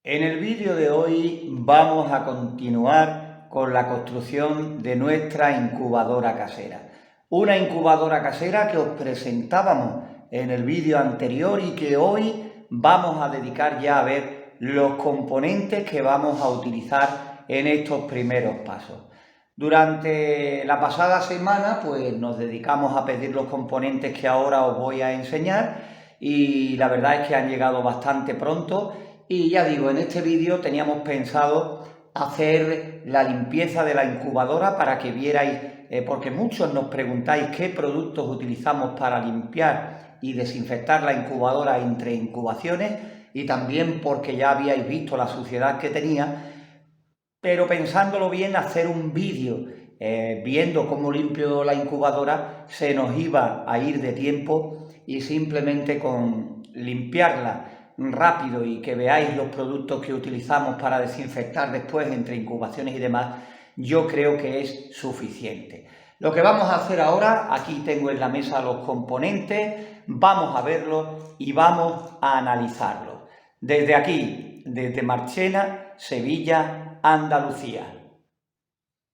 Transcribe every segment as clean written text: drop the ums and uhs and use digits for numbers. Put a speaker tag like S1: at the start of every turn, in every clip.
S1: En el vídeo de hoy vamos a continuar con la construcción de nuestra incubadora casera. Una incubadora casera que os presentábamos en el vídeo anterior y que hoy vamos a dedicar ya a ver los componentes que vamos a utilizar en estos primeros pasos. Durante la pasada semana pues nos dedicamos a pedir los componentes que ahora os voy a enseñar y la verdad es que han llegado bastante pronto. Y ya digo, en este vídeo teníamos pensado hacer la limpieza de la incubadora para que vierais, porque muchos nos preguntáis qué productos utilizamos para limpiar y desinfectar la incubadora entre incubaciones y también porque ya habíais visto la suciedad que tenía, pero pensándolo bien, hacer un vídeo viendo cómo limpio la incubadora se nos iba a ir de tiempo y simplemente con limpiarla rápido y que veáis los productos que utilizamos para desinfectar después entre incubaciones y demás, yo creo que es suficiente. Lo que vamos a hacer ahora, aquí tengo en la mesa los componentes, vamos a verlos y vamos a analizarlos. Desde aquí, desde Marchena, Sevilla, Andalucía.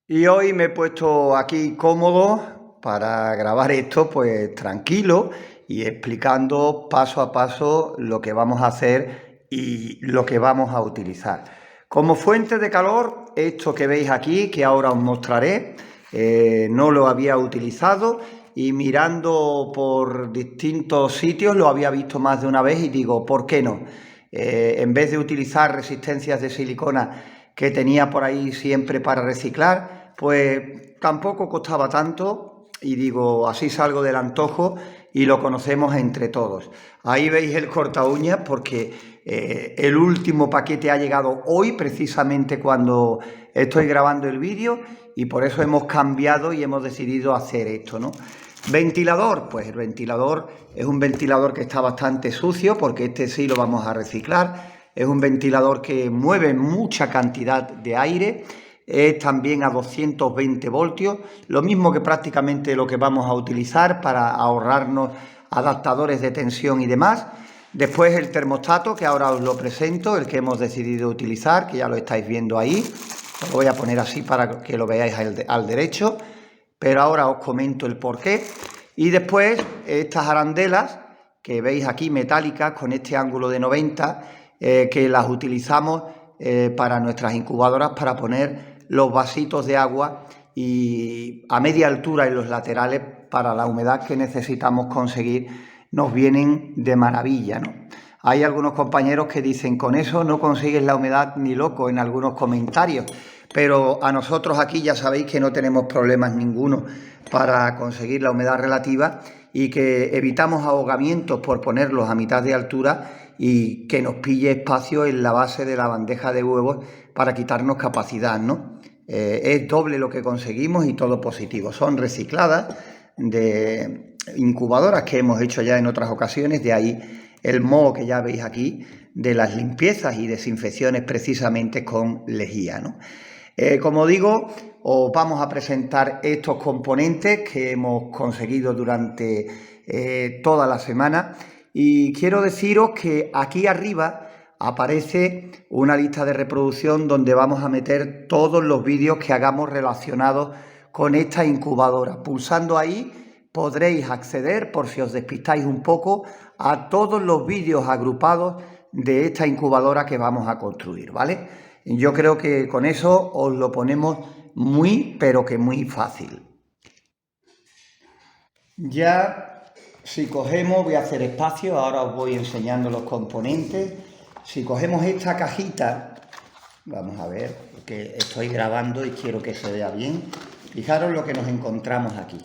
S1: Y hoy me he puesto aquí cómodo para grabar esto, pues tranquilo y explicando paso a paso lo que vamos a hacer y lo que vamos a utilizar. Como fuente de calor, esto que veis aquí, que ahora os mostraré, no lo había utilizado y mirando por distintos sitios lo había visto más de una vez y digo, ¿por qué no? En vez de utilizar resistencias de silicona que tenía por ahí siempre para reciclar, pues tampoco costaba tanto y digo, así salgo del antojo y lo conocemos entre todos. Ahí veis el corta uñas porque el último paquete ha llegado hoy, precisamente cuando estoy grabando el vídeo, y por eso hemos cambiado y hemos decidido hacer esto, ¿no? Ventilador, pues el ventilador es un ventilador que está bastante sucio porque este sí lo vamos a reciclar. Es un ventilador que mueve mucha cantidad de aire, es también a 220 voltios, lo mismo que prácticamente lo que vamos a utilizar para ahorrarnos adaptadores de tensión y demás. Después el termostato, que ahora os lo presento, el que hemos decidido utilizar, que ya lo estáis viendo ahí. Lo voy a poner así para que lo veáis al derecho, pero ahora os comento el porqué. Y después estas arandelas que veis aquí metálicas con este ángulo de 90, que las utilizamos para nuestras incubadoras para poner los vasitos de agua y a media altura en los laterales para la humedad que necesitamos conseguir, nos vienen de maravilla, ¿no? Hay algunos compañeros que dicen, con eso no consigues la humedad ni loco, en algunos comentarios, pero a nosotros aquí ya sabéis que no tenemos problemas ninguno para conseguir la humedad relativa y que evitamos ahogamientos por ponerlos a mitad de altura y que nos pille espacio en la base de la bandeja de huevos para quitarnos capacidad, ¿no? Es doble lo que conseguimos y todo positivo. Son recicladas de incubadoras que hemos hecho ya en otras ocasiones, de ahí el moho que ya veis aquí de las limpiezas y desinfecciones precisamente con lejía, ¿no? Como digo, os vamos a presentar estos componentes que hemos conseguido durante toda la semana y quiero deciros que aquí arriba aparece una lista de reproducción donde vamos a meter todos los vídeos que hagamos relacionados con esta incubadora. Pulsando ahí podréis acceder, por si os despistáis un poco, a todos los vídeos agrupados de esta incubadora que vamos a construir, ¿vale? Yo creo que con eso os lo ponemos muy, pero que muy fácil. Ya, si cogemos, voy a hacer espacio, ahora os voy enseñando los componentes. Si cogemos esta cajita, vamos a ver, porque estoy grabando y quiero que se vea bien. Fijaros lo que nos encontramos aquí.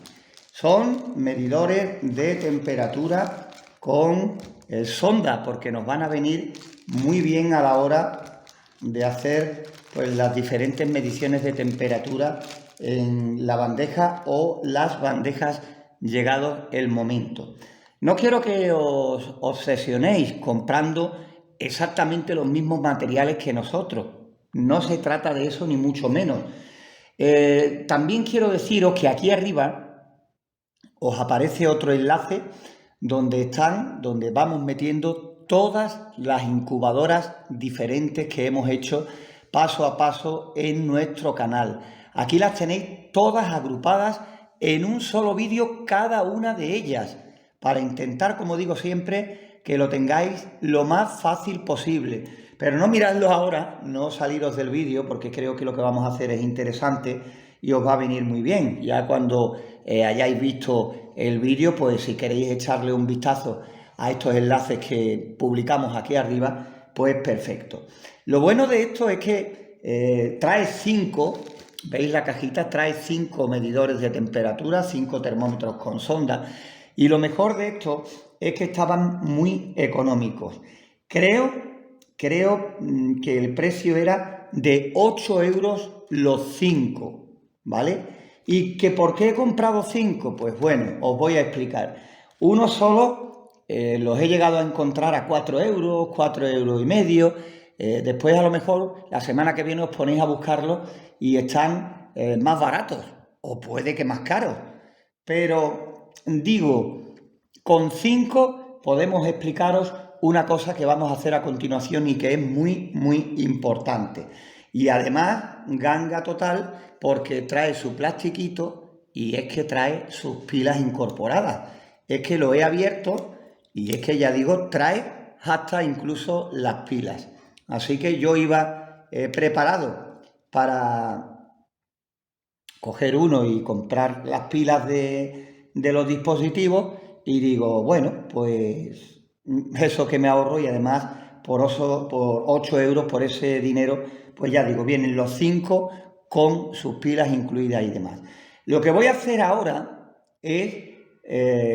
S1: Son medidores de temperatura con sonda, porque nos van a venir muy bien a la hora de hacer pues las diferentes mediciones de temperatura en la bandeja o las bandejas llegado el momento. No quiero que os obsesionéis comprando exactamente los mismos materiales que nosotros. No se trata de eso ni mucho menos. También quiero deciros que aquí arriba os aparece otro enlace donde vamos metiendo todas las incubadoras diferentes que hemos hecho paso a paso en nuestro canal. Aquí las tenéis todas agrupadas en un solo vídeo, cada una de ellas, para intentar, como digo siempre, que lo tengáis lo más fácil posible. Pero no miradlo ahora, no saliros del vídeo, porque creo que lo que vamos a hacer es interesante y os va a venir muy bien. Ya cuando hayáis visto el vídeo, pues si queréis echarle un vistazo a estos enlaces que publicamos aquí arriba, pues perfecto. Lo bueno de esto es que trae 5, veis la cajita, trae 5 medidores de temperatura, 5 termómetros con sonda, y lo mejor de esto es que estaban muy económicos. Creo que el precio era de 8 euros los 5, ¿vale? ¿Y que por qué he comprado 5? Pues bueno, os voy a explicar. Uno solo los he llegado a encontrar a 4 euros, 4 euros y medio. Después a lo mejor la semana que viene os ponéis a buscarlos y están más baratos o puede que más caros. Pero digo, con 5 podemos explicaros una cosa que vamos a hacer a continuación y que es muy, muy importante. Y además, ganga total, porque trae su plastiquito y es que trae sus pilas incorporadas. Es que lo he abierto y es que ya digo, trae hasta incluso las pilas. Así que yo iba preparado para coger uno y comprar las pilas de los dispositivos y digo, bueno, pues eso que me ahorro y además por 8 euros por ese dinero, pues ya digo, vienen los 5 con sus pilas incluidas y demás. Lo que voy a hacer ahora es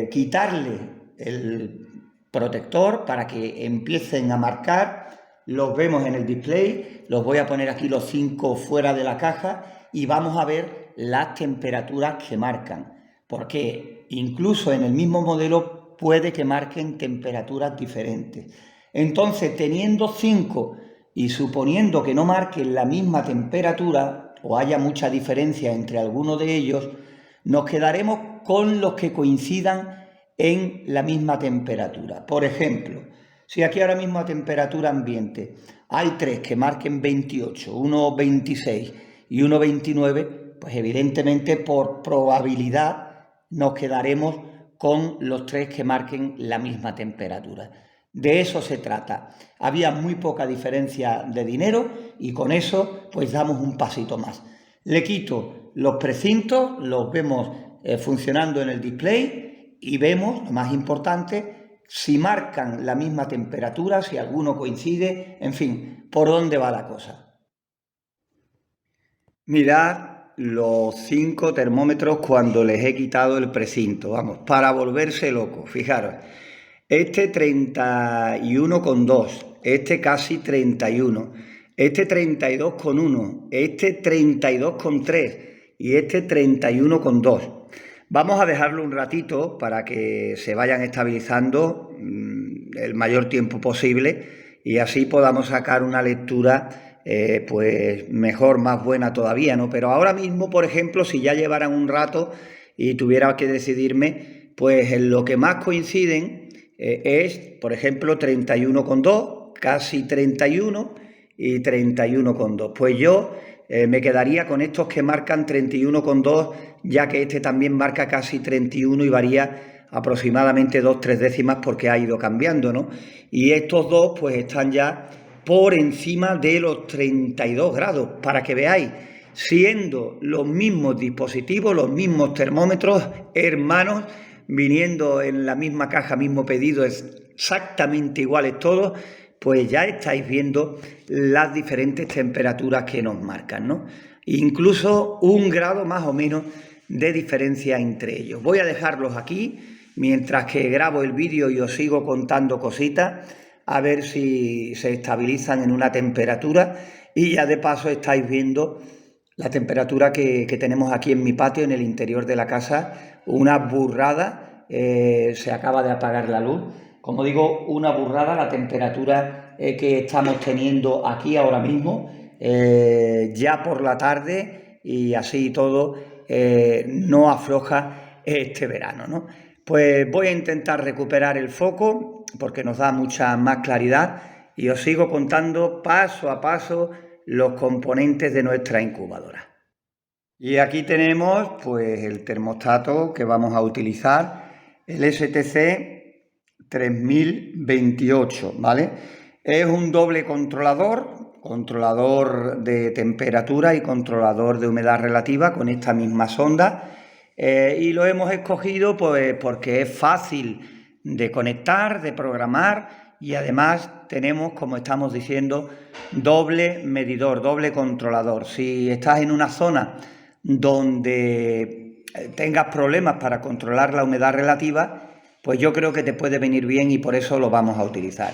S1: quitarle el protector para que empiecen a marcar. Los vemos en el display, los voy a poner aquí los 5 fuera de la caja y vamos a ver las temperaturas que marcan, porque incluso en el mismo modelo puede que marquen temperaturas diferentes. Entonces, teniendo 5 y suponiendo que no marquen la misma temperatura o haya mucha diferencia entre algunos de ellos, nos quedaremos con los que coincidan en la misma temperatura. Por ejemplo, si aquí ahora mismo a temperatura ambiente hay 3 que marquen 28, uno 26 y uno 29, pues evidentemente por probabilidad nos quedaremos con los 3 que marquen la misma temperatura. De eso se trata. Había muy poca diferencia de dinero y con eso pues damos un pasito más. Le quito los precintos, los vemos funcionando en el display y vemos, lo más importante, si marcan la misma temperatura, si alguno coincide, en fin, por dónde va la cosa. Mirad los 5 termómetros cuando les he quitado el precinto, vamos, para volverse loco, fijaros. Este 31,2, este casi 31, este 32,1, este 32,3 y este 31,2. Vamos a dejarlo un ratito para que se vayan estabilizando el mayor tiempo posible y así podamos sacar una lectura pues mejor, más buena todavía, ¿no? Pero ahora mismo, por ejemplo, si ya llevaran un rato y tuviera que decidirme, pues en lo que más coinciden es, por ejemplo, 31,2, casi 31 y 31,2. Pues yo me quedaría con estos que marcan 31,2, ya que este también marca casi 31 y varía aproximadamente 2-3 décimas porque ha ido cambiando, ¿no? Y estos dos pues están ya por encima de los 32 grados, para que veáis, siendo los mismos dispositivos, los mismos termómetros, hermanos, viniendo en la misma caja, mismo pedido, exactamente iguales todos, pues ya estáis viendo las diferentes temperaturas que nos marcan, ¿no? Incluso 1 grado más o menos de diferencia entre ellos. Voy a dejarlos aquí mientras que grabo el vídeo y os sigo contando cositas, a ver si se estabilizan en una temperatura y ya de paso estáis viendo la temperatura que tenemos aquí en mi patio, en el interior de la casa, una burrada, se acaba de apagar la luz. Como digo, una burrada la temperatura que estamos teniendo aquí ahora mismo, ya por la tarde y así todo no afloja este verano, ¿no? Pues voy a intentar recuperar el foco porque nos da mucha más claridad y os sigo contando paso a paso los componentes de nuestra incubadora. Y aquí tenemos pues el termostato que vamos a utilizar, el STC 3028, ¿vale? Es un doble controlador de temperatura y controlador de humedad relativa con esta misma sonda, y lo hemos escogido pues porque es fácil de conectar, de programar, y además tenemos, como estamos diciendo, doble medidor, doble controlador. Si estás en una zona donde tengas problemas para controlar la humedad relativa, pues yo creo que te puede venir bien y por eso lo vamos a utilizar.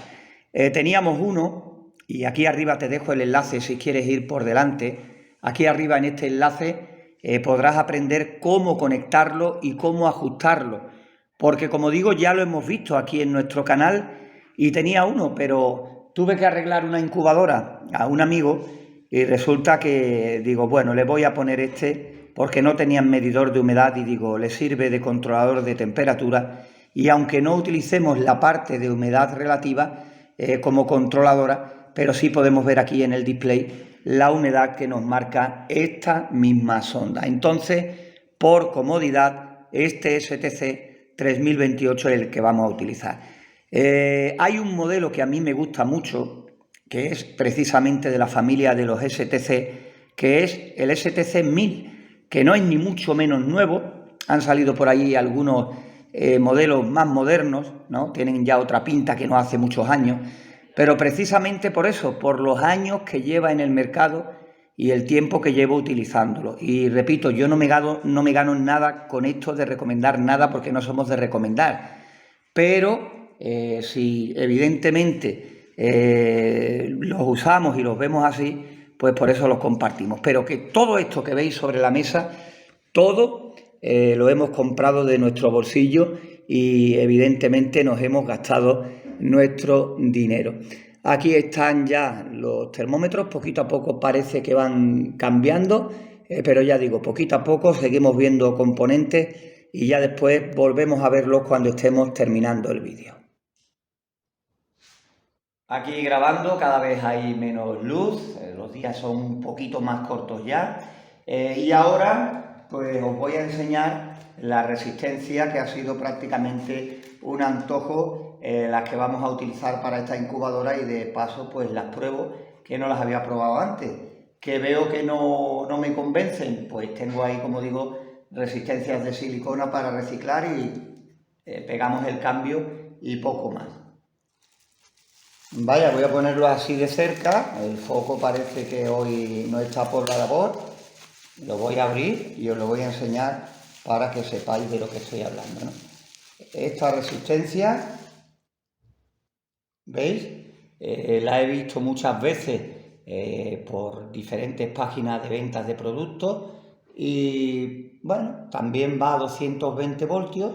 S1: Teníamos uno, y aquí arriba te dejo el enlace si quieres ir por delante. Aquí arriba en este enlace podrás aprender cómo conectarlo y cómo ajustarlo, porque como digo, ya lo hemos visto aquí en nuestro canal y tenía uno, pero tuve que arreglar una incubadora a un amigo y resulta que digo, bueno, le voy a poner este porque no tenían medidor de humedad y digo, le sirve de controlador de temperatura, y aunque no utilicemos la parte de humedad relativa como controladora, pero sí podemos ver aquí en el display la humedad que nos marca esta misma sonda. Entonces, por comodidad, este STC 3028 es el que vamos a utilizar. Hay un modelo que a mí me gusta mucho, que es precisamente de la familia de los STC, que es el STC 1000, que no es ni mucho menos nuevo. Han salido por ahí algunos modelos más modernos, ¿no? Tienen ya otra pinta que no hace muchos años, pero precisamente por eso, por los años que lleva en el mercado y el tiempo que llevo utilizándolo. Y repito, yo no me gano nada con esto de recomendar nada, porque no somos de recomendar, pero si evidentemente los usamos y los vemos así, pues por eso los compartimos. Pero que todo esto que veis sobre la mesa, todo lo hemos comprado de nuestro bolsillo y evidentemente nos hemos gastado nuestro dinero. Aquí están ya los termómetros, poquito a poco parece que van cambiando, pero ya digo, poquito a poco seguimos viendo componentes y ya después volvemos a verlos cuando estemos terminando el vídeo. Aquí grabando cada vez hay menos luz, los días son un poquito más cortos ya, y ahora pues os voy a enseñar la resistencia, que ha sido prácticamente un antojo, las que vamos a utilizar para esta incubadora, y de paso pues las pruebo, que no las había probado antes, que veo que no me convencen. Pues tengo ahí, como digo, resistencias de silicona para reciclar y pegamos el cambio y poco más. Vaya, voy a ponerlo así de cerca, el foco parece que hoy no está por la labor. Lo voy a abrir y os lo voy a enseñar para que sepáis de lo que estoy hablando, ¿no? Esta resistencia, ¿veis? La he visto muchas veces por diferentes páginas de ventas de productos y, bueno, también va a 220 voltios.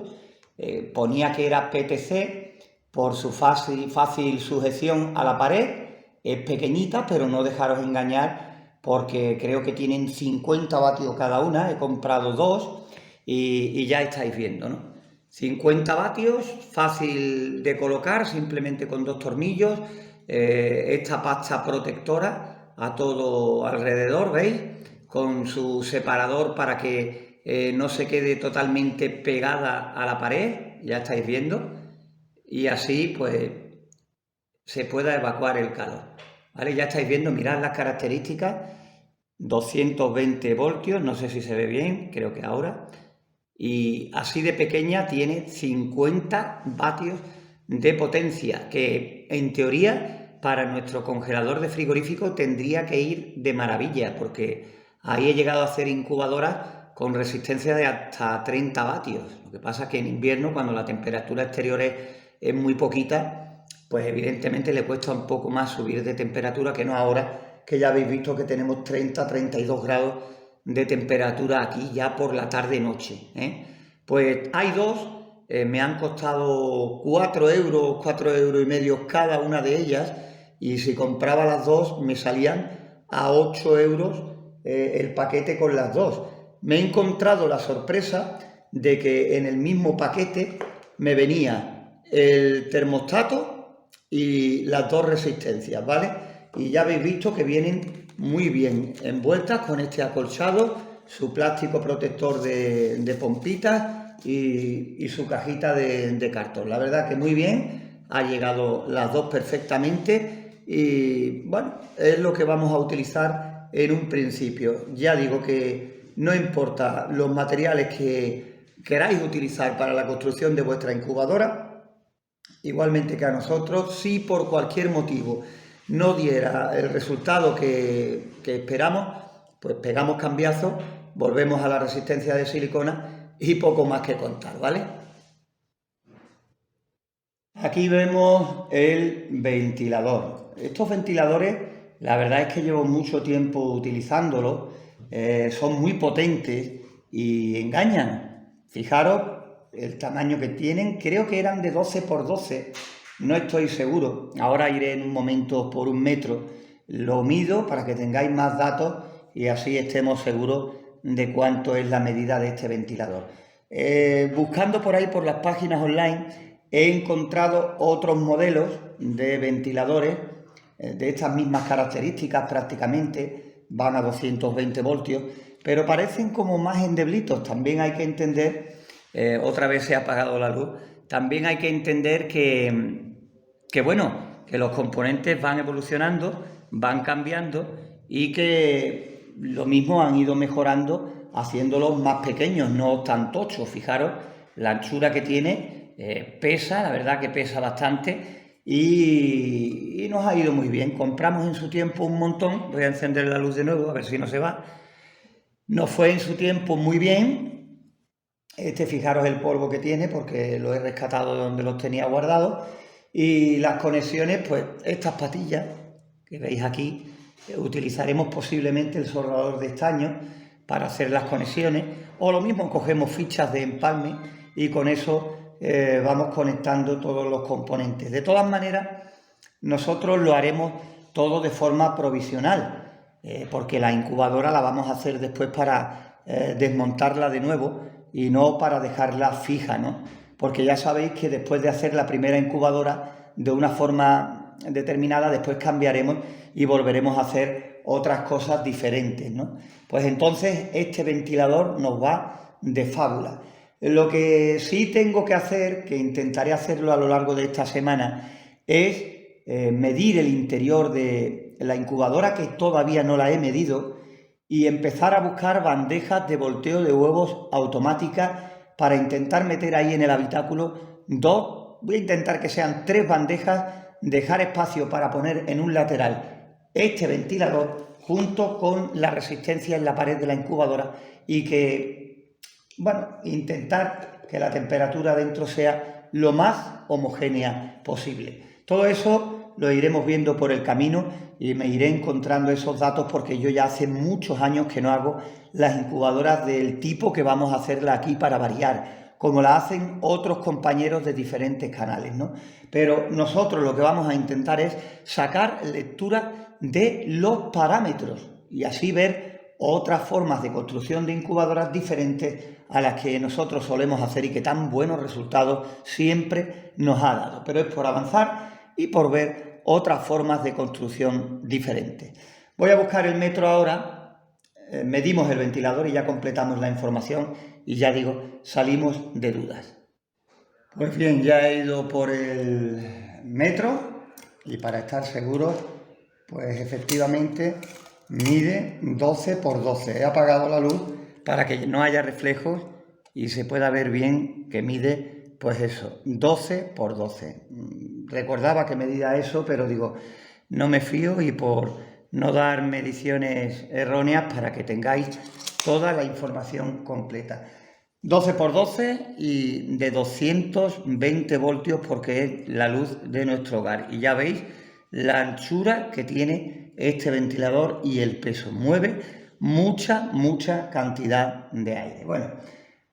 S1: Ponía que era PTC por su fácil sujeción a la pared. Es pequeñita, pero no dejaros engañar, porque creo que tienen 50 vatios cada una. He comprado dos y ya estáis viendo, ¿no? 50 vatios, fácil de colocar, simplemente con dos tornillos. Esta pasta protectora a todo alrededor, ¿veis? Con su separador para que no se quede totalmente pegada a la pared, ya estáis viendo. Y así, pues, se pueda evacuar el calor, ¿vale? Ya estáis viendo, mirad las características, 220 voltios, no sé si se ve bien, creo que ahora, y así de pequeña tiene 50 vatios de potencia, que en teoría para nuestro congelador de frigorífico tendría que ir de maravilla, porque ahí he llegado a hacer incubadoras con resistencia de hasta 30 vatios. Lo que pasa es que en invierno, cuando la temperatura exterior es muy poquita, pues evidentemente le cuesta un poco más subir de temperatura, que no ahora, que ya habéis visto que tenemos 30-32 grados de temperatura aquí ya por la tarde-noche, ¿eh? Pues hay dos, me han costado 4 euros, 4 euros y medio cada una de ellas, y si compraba las dos me salían a 8 euros el paquete con las dos. Me he encontrado la sorpresa de que en el mismo paquete me venía el termostato y las dos resistencias, ¿vale? Y ya habéis visto que vienen muy bien envueltas con este acolchado, su plástico protector de pompitas y su cajita de cartón. La verdad que muy bien, ha llegado las dos perfectamente y bueno, es lo que vamos a utilizar en un principio. Ya digo que no importa los materiales que queráis utilizar para la construcción de vuestra incubadora, igualmente que a nosotros, si por cualquier motivo no diera el resultado que esperamos, pues pegamos cambiazo, volvemos a la resistencia de silicona y poco más que contar, ¿vale? Aquí vemos el ventilador. Estos ventiladores, la verdad es que llevo mucho tiempo utilizándolos, son muy potentes y engañan. Fijaros el tamaño que tienen, creo que eran de 12 por 12, no estoy seguro. Ahora iré en un momento por 1 metro, lo mido para que tengáis más datos y así estemos seguros de cuánto es la medida de este ventilador. Buscando por ahí por las páginas online he encontrado otros modelos de ventiladores de estas mismas características prácticamente, van a 220 voltios, pero parecen como más endeblitos. También hay que entender, otra vez se ha apagado la luz, también hay que entender que bueno, que los componentes van evolucionando, van cambiando y que lo mismo han ido mejorando haciéndolos más pequeños, no tan tochos. Fijaros la anchura que tiene, pesa, la verdad que pesa bastante y nos ha ido muy bien. Compramos en su tiempo un montón, voy a encender la luz de nuevo a ver si no se va. Nos fue en su tiempo muy bien. Fijaros el polvo que tiene porque lo he rescatado de donde los tenía guardados. Y las conexiones, pues estas patillas que veis aquí, utilizaremos posiblemente el soldador de estaño para hacer las conexiones, o lo mismo cogemos fichas de empalme y con eso vamos conectando todos los componentes. De todas maneras, nosotros lo haremos todo de forma provisional, porque la incubadora la vamos a hacer después para desmontarla de nuevo y no para dejarla fija, ¿no? Porque ya sabéis que después de hacer la primera incubadora de una forma determinada, después cambiaremos y volveremos a hacer otras cosas diferentes, ¿no? Pues entonces este ventilador nos va de fábula. Lo que sí tengo que hacer, que intentaré hacerlo a lo largo de esta semana, es medir el interior de la incubadora, que todavía no la he medido, y empezar a buscar bandejas de volteo de huevos automáticas para intentar meter ahí en el habitáculo voy a intentar que sean 3 bandejas, dejar espacio para poner en un lateral este ventilador junto con la resistencia en la pared de la incubadora y que, bueno, intentar que la temperatura dentro sea lo más homogénea posible. Todo eso lo iremos viendo por el camino y me iré encontrando esos datos porque yo ya hace muchos años que no hago las incubadoras del tipo que vamos a hacerla aquí para variar, como la hacen otros compañeros de diferentes canales, ¿no? Pero nosotros lo que vamos a intentar es sacar lectura de los parámetros y así ver otras formas de construcción de incubadoras diferentes a las que nosotros solemos hacer y que tan buenos resultados siempre nos ha dado. Pero es por avanzar y por ver otras formas de construcción diferentes. Voy a buscar el metro ahora, medimos el ventilador y ya completamos la información y ya digo, salimos de dudas. Pues bien, ya he ido por el metro y para estar seguro, pues efectivamente mide 12 por 12. He apagado la luz para que no haya reflejos y se pueda ver bien que mide, pues eso, 12 por 12. Recordaba que medía eso, pero digo, no me fío y por no dar mediciones erróneas para que tengáis toda la información completa. 12 por 12 y de 220 voltios porque es la luz de nuestro hogar. Y ya veis la anchura que tiene este ventilador y el peso. Mueve mucha cantidad de aire. Bueno,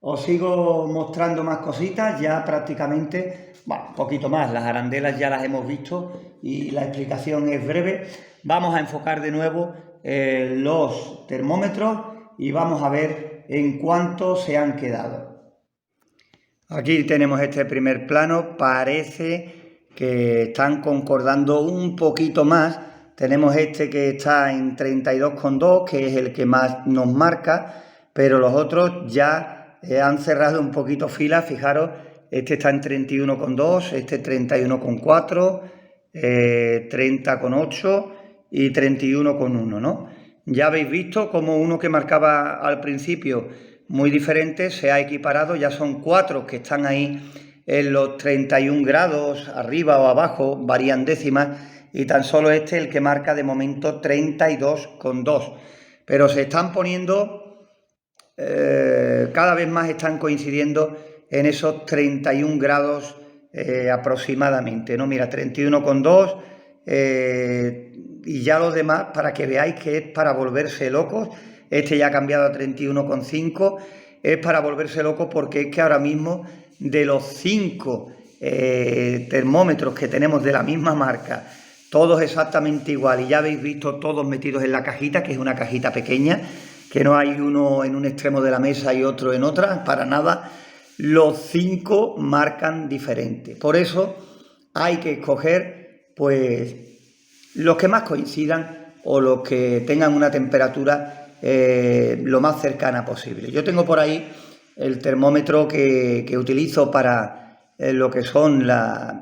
S1: os sigo mostrando más cositas, ya prácticamente, bueno, un poquito más, las arandelas ya las hemos visto y la explicación es breve. Vamos a enfocar de nuevo los termómetros y vamos a ver en cuánto se han quedado. Aquí tenemos este primer plano, parece que están concordando un poquito más. Tenemos este que está en 32,2, que es el que más nos marca, pero los otros ya han cerrado un poquito filas. Fijaros, este está en 31,2, este 31,4, 30,8 y 31,1, ¿no? Ya habéis visto cómo uno que marcaba al principio muy diferente se ha equiparado, ya son 4 que están ahí en los 31 grados, arriba o abajo, varían décimas, y tan solo este el que marca de momento 32,2. Pero se están poniendo, cada vez más están coincidiendo en esos 31 grados aproximadamente, ¿no? Mira, 31,2 y ya los demás, para que veáis que es para volverse locos. Este ya ha cambiado a 31,5, es para volverse locos porque es que ahora mismo de los 5 termómetros que tenemos de la misma marca, todos exactamente igual, y ya habéis visto todos metidos en la cajita, que es una cajita pequeña, que no hay uno en un extremo de la mesa y otro en otra, para nada, los 5 marcan diferente. Por eso hay que escoger pues los que más coincidan o los que tengan una temperatura lo más cercana posible. Yo tengo por ahí el termómetro que utilizo para lo que son las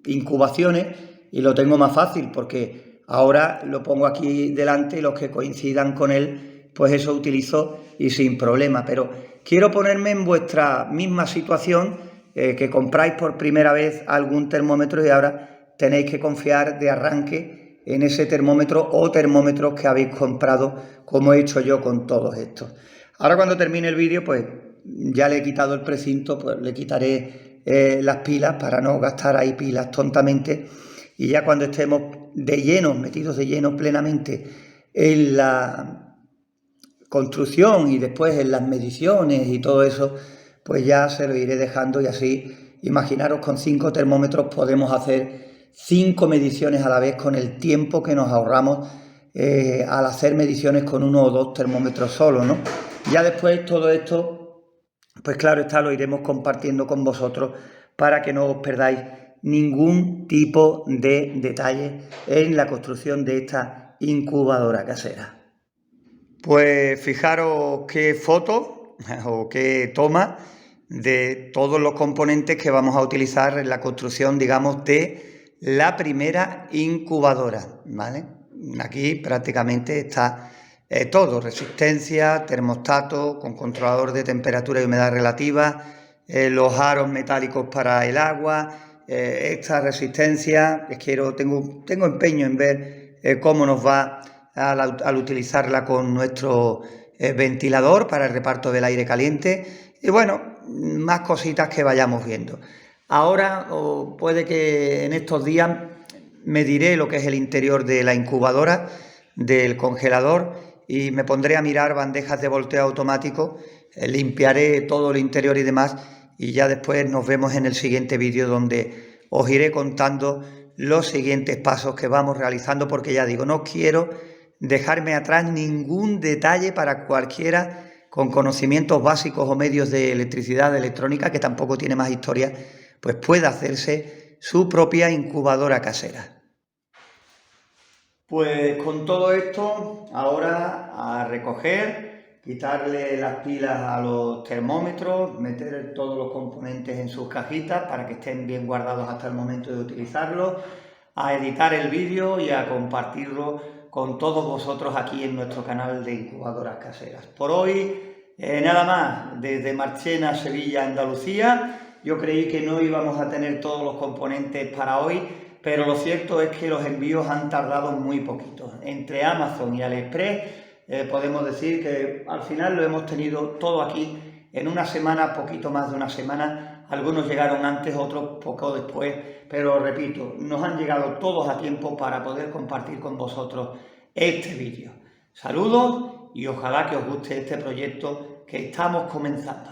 S1: incubaciones, y lo tengo más fácil porque ahora lo pongo aquí delante y los que coincidan con él, pues eso utilizo y sin problema. Pero quiero ponerme en vuestra misma situación, que compráis por primera vez algún termómetro y ahora tenéis que confiar de arranque en ese termómetro o termómetros que habéis comprado, como he hecho yo con todos estos. Ahora cuando termine el vídeo, pues ya le he quitado el precinto, pues le quitaré las pilas para no gastar ahí pilas tontamente, y ya cuando estemos de lleno, metidos de lleno plenamente en la construcción y después en las mediciones y todo eso, pues ya se lo iré dejando, y así, imaginaros, con 5 termómetros podemos hacer 5 mediciones a la vez, con el tiempo que nos ahorramos al hacer mediciones con 1 o 2 termómetros solo, ¿no? Ya después todo esto, pues claro está, lo iremos compartiendo con vosotros para que no os perdáis ningún tipo de detalle en la construcción de esta incubadora casera. Pues fijaros qué foto o qué toma de todos los componentes que vamos a utilizar en la construcción, digamos, de la primera incubadora, ¿vale? Aquí prácticamente está todo: resistencia, termostato con controlador de temperatura y humedad relativa, los aros metálicos para el agua, esta resistencia. Tengo empeño en ver cómo nos va al utilizarla con nuestro ventilador para el reparto del aire caliente, y bueno, más cositas que vayamos viendo. Ahora, o puede que en estos días, mediré lo que es el interior de la incubadora, del congelador, y me pondré a mirar bandejas de volteo automático, limpiaré todo el interior y demás, y ya después nos vemos en el siguiente vídeo, donde os iré contando los siguientes pasos que vamos realizando, porque ya digo, no quiero dejarme atrás ningún detalle para cualquiera con conocimientos básicos o medios de electricidad, de electrónica, que tampoco tiene más historia, pues pueda hacerse su propia incubadora casera. Pues con todo esto, ahora a recoger, quitarle las pilas a los termómetros, meter todos los componentes en sus cajitas para que estén bien guardados hasta el momento de utilizarlos, a editar el vídeo y a compartirlo con todos vosotros aquí en nuestro canal de incubadoras caseras. Por hoy, nada más, desde Marchena, Sevilla, Andalucía. Yo creí que no íbamos a tener todos los componentes para hoy, pero lo cierto es que los envíos han tardado muy poquito. Entre Amazon y AliExpress podemos decir que al final lo hemos tenido todo aquí en una semana, poquito más de una semana. Algunos llegaron antes, otros poco después, pero repito, nos han llegado todos a tiempo para poder compartir con vosotros este vídeo. Saludos y ojalá que os guste este proyecto que estamos comenzando.